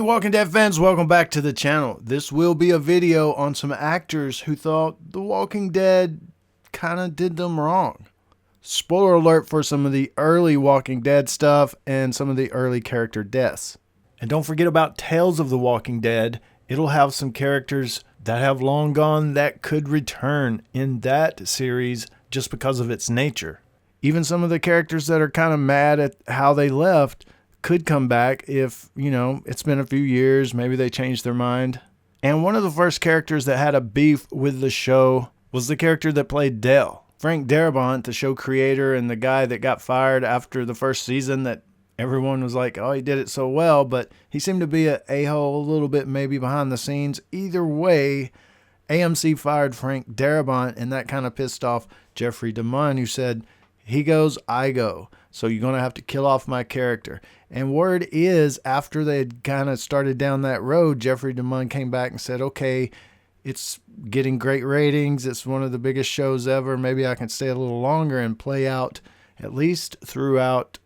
Walking Dead fans, welcome back to the channel. This will be a video on some actors who thought The Walking Dead kind of did them wrong. Spoiler alert for some of the early Walking Dead stuff and some of the early character deaths. And don't forget about Tales of the Walking Dead. It'll have some characters that have long gone that could return in that series just because of its nature. Even some of the characters that are kind of mad at how they left could come back if, it's been a few years, maybe they changed their mind. And one of the first characters that had a beef with the show was the character that played Dell. Frank Darabont, the show creator and the guy that got fired after the first season that everyone was like, oh, he did it so well, but he seemed to be an a-hole a little bit maybe behind the scenes. Either way, AMC fired Frank Darabont, and that kind of pissed off Jeffrey DeMunn, who said, he goes, I go. So you're going to have to kill off my character. And word is, after they had kind of started down that road, Jeffrey DeMunn came back and said, okay, it's getting great ratings. It's one of the biggest shows ever. Maybe I can stay a little longer and play out at least throughout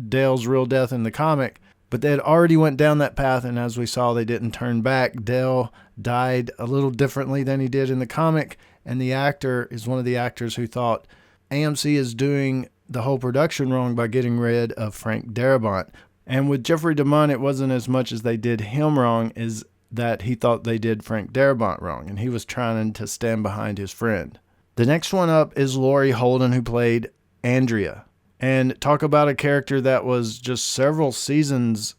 Dale's real death in the comic. But they had already went down that path, and as we saw, they didn't turn back. Dale died a little differently than he did in the comic, and the actor is one of the actors who thought AMC is doing the whole production wrong by getting rid of Frank Darabont. And with Jeffrey DeMunn, it wasn't as much as they did him wrong as that he thought they did Frank Darabont wrong, and he was trying to stand behind his friend. The next one up is Laurie Holden, who played Andrea. And talk about a character that was just several seasons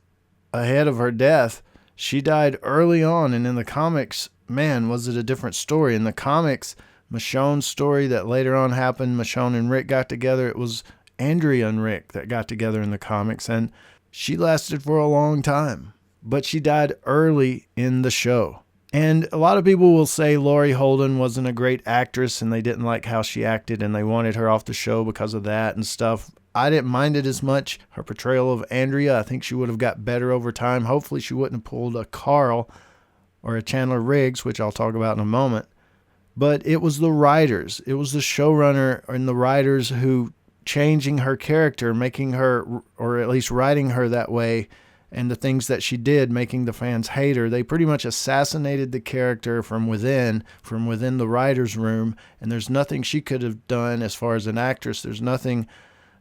ahead of her death. She died early on, and in the comics, man, was it a different story. In the comics, Michonne's story that later on happened, Michonne and Rick got together. It was Andrea and Rick that got together in the comics, and she lasted for a long time, but she died early in the show. And a lot of people will say Laurie Holden wasn't a great actress and they didn't like how she acted and they wanted her off the show because of that and stuff. I didn't mind it as much. Her portrayal of Andrea, I think she would have got better over time. Hopefully she wouldn't have pulled a Carl or a Chandler Riggs, which I'll talk about in a moment. But it was the writers. It was the showrunner and the writers who changing her character, making her, or at least writing her that way, and the things that she did, making the fans hate her. They pretty much assassinated the character from within the writer's room, and there's nothing she could have done as far as an actress. There's nothing.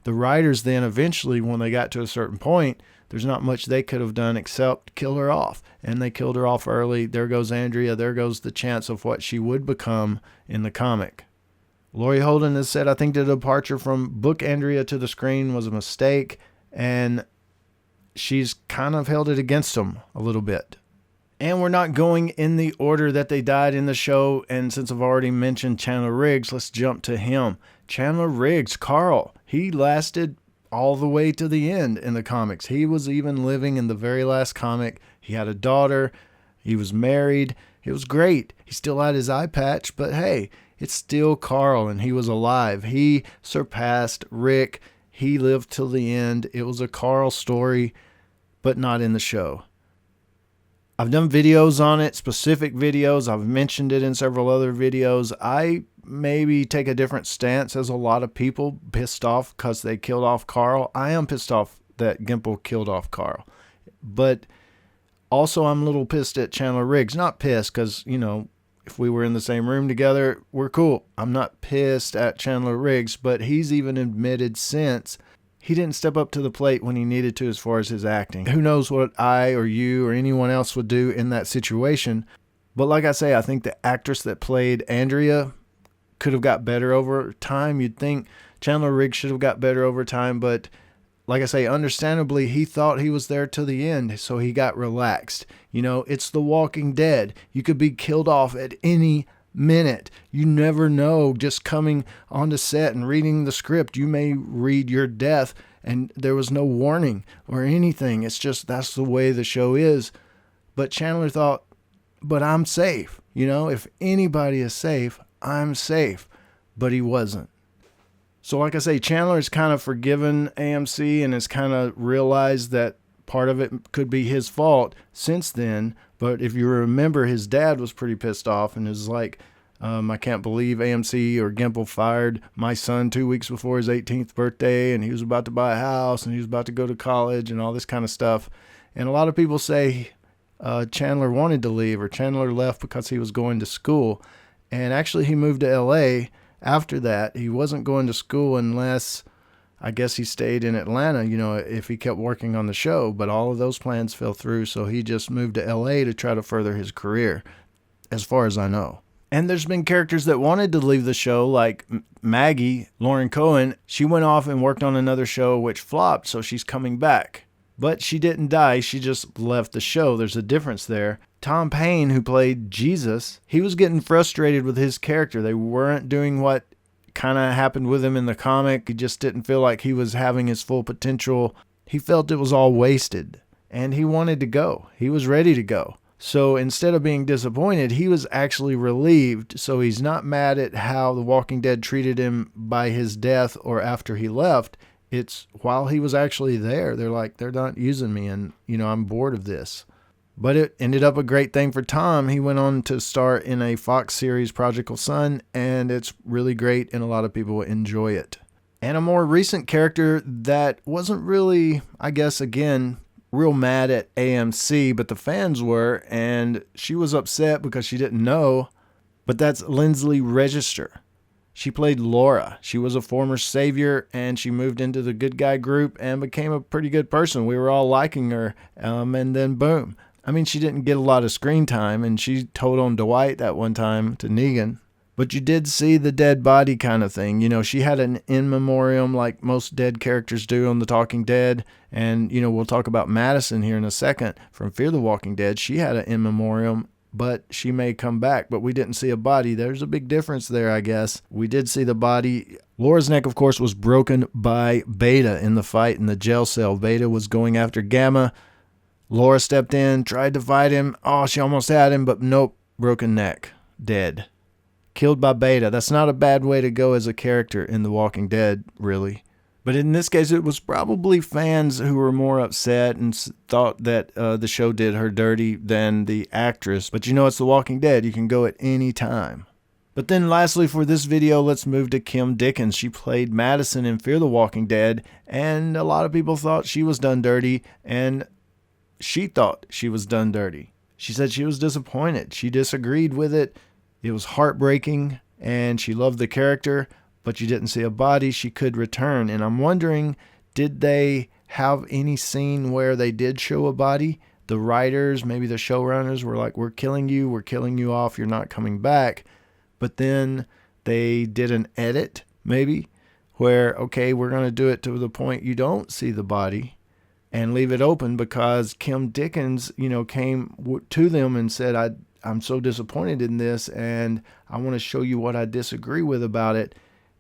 The writers then eventually, when they got to a certain point, there's not much they could have done except kill her off. And they killed her off early. There goes Andrea. There goes the chance of what she would become in the comic. Laurie Holden has said, I think the departure from book Andrea to the screen was a mistake, and she's kind of held it against them a little bit. And we're not going in the order that they died in the show, and since I've already mentioned Chandler Riggs, let's jump to him. Chandler Riggs, Carl, he lasted all the way to the end in the comics. He was even living in the very last comic. He had a daughter. He was married. It was great. He still had his eye patch, but hey, it's still Carl, and he was alive. He surpassed Rick. He lived till the end. It was a Carl story, but not in the show. I've done videos on it, specific videos. I've mentioned it in several other videos. I maybe take a different stance as a lot of people pissed off because they killed off Carl. I am pissed off that Gimple killed off Carl. But also I'm a little pissed at Chandler Riggs. Not pissed because, if we were in the same room together, we're cool. I'm not pissed at Chandler Riggs, but he's even admitted since he didn't step up to the plate when he needed to as far as his acting. Who knows what I or you or anyone else would do in that situation. But like I say, I think the actress that played Andrea could have got better over time. You'd think Chandler Riggs should have got better over time, but like I say, understandably, he thought he was there to the end, so he got relaxed. It's The Walking Dead. You could be killed off at any minute. You never know. Just coming onto set and reading the script, you may read your death and there was no warning or anything. It's just that's the way the show is. But Chandler thought, but I'm safe. If anybody is safe, I'm safe. But he wasn't. So like I say, Chandler has kind of forgiven AMC and has kind of realized that part of it could be his fault since then. But if you remember, his dad was pretty pissed off and is like, I can't believe AMC or Gimple fired my son 2 weeks before his 18th birthday, and he was about to buy a house and he was about to go to college and all this kind of stuff. And a lot of people say Chandler wanted to leave, or Chandler left because he was going to school. And actually, he moved to LA after that. He wasn't going to school unless, I guess, he stayed in Atlanta, if he kept working on the show. But all of those plans fell through, so he just moved to LA to try to further his career, as far as I know. And there's been characters that wanted to leave the show, like Maggie, Lauren Cohen. She went off and worked on another show which flopped, so she's coming back. But she didn't die, she just left the show. There's a difference there. Tom Paine, who played Jesus, he was getting frustrated with his character. They weren't doing what kind of happened with him in the comic. He just didn't feel like he was having his full potential. He felt it was all wasted, and he wanted to go. He was ready to go. So instead of being disappointed, he was actually relieved. So he's not mad at how The Walking Dead treated him by his death or after he left. It's while he was actually there. They're like, they're not using me, and, I'm bored of this. But it ended up a great thing for Tom. He went on to star in a Fox series, Prodigal Son, and it's really great, and a lot of people enjoy it. And a more recent character that wasn't really, I guess, again, real mad at AMC, but the fans were, and she was upset because she didn't know, but that's Lindsley Register. She played Laura. She was a former savior, and she moved into the good guy group and became a pretty good person. We were all liking her, and then boom. I mean, she didn't get a lot of screen time, and she told on Dwight that one time to Negan. But you did see the dead body kind of thing. She had an in memoriam like most dead characters do on The Talking Dead. And, we'll talk about Madison here in a second from Fear the Walking Dead. She had an in memoriam, but she may come back. But we didn't see a body. There's a big difference there, I guess. We did see the body. Laura's neck, of course, was broken by Beta in the fight in the jail cell. Beta was going after Gamma. Laura stepped in, tried to fight him. Oh, she almost had him, but nope. Broken neck. Dead. Killed by Beta. That's not a bad way to go as a character in The Walking Dead, really. But in this case, it was probably fans who were more upset and thought that the show did her dirty than the actress. But it's The Walking Dead. You can go at any time. But then lastly for this video, let's move to Kim Dickens. She played Madison in Fear the Walking Dead, and a lot of people thought she was done dirty, and she thought she was done dirty. She said she was disappointed. She disagreed with it. It was heartbreaking, and she loved the character, but you didn't see a body. She could return, and I'm wondering, did they have any scene where they did show a body? The writers, maybe the showrunners were like, we're killing you off, you're not coming back. But then they did an edit, maybe, where, okay, we're going to do it to the point you don't see the body, and leave it open because Kim Dickens, came to them and said, I'm so disappointed in this, and I want to show you what I disagree with about it.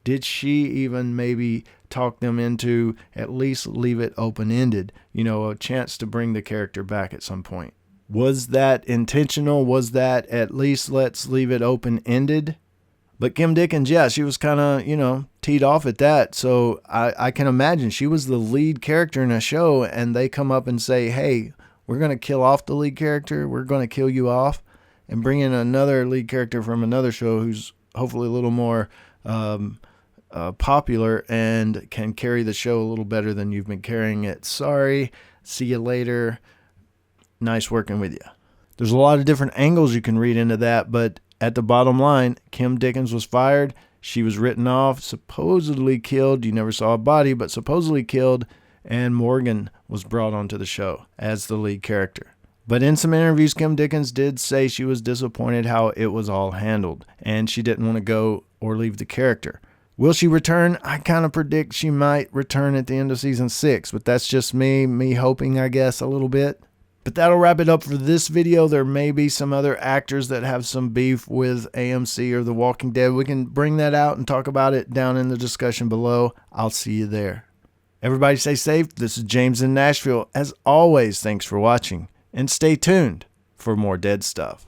Did she even maybe talk them into at least leave it open-ended, a chance to bring the character back at some point? Was that intentional? Was that at least let's leave it open-ended? But Kim Dickens, yeah, she was kind of, teed off at that. So I can imagine she was the lead character in a show, and they come up and say, hey, we're going to kill off the lead character. We're going to kill you off. And bring in another lead character from another show who's hopefully a little more popular and can carry the show a little better than you've been carrying it. Sorry. See you later. Nice working with you. There's a lot of different angles you can read into that, but at the bottom line, Kim Dickens was fired. She was written off, supposedly killed. You never saw a body, but supposedly killed. And Morgan was brought onto the show as the lead character. But in some interviews, Kim Dickens did say she was disappointed how it was all handled, and she didn't want to go or leave the character. Will she return? I kind of predict she might return at the end of season 6, but that's just me hoping, I guess, a little bit. But that'll wrap it up for this video. There may be some other actors that have some beef with AMC or The Walking Dead. We can bring that out and talk about it down in the discussion below. I'll see you there. Everybody stay safe. This is James in Nashville. As always, thanks for watching. And stay tuned for more dead stuff.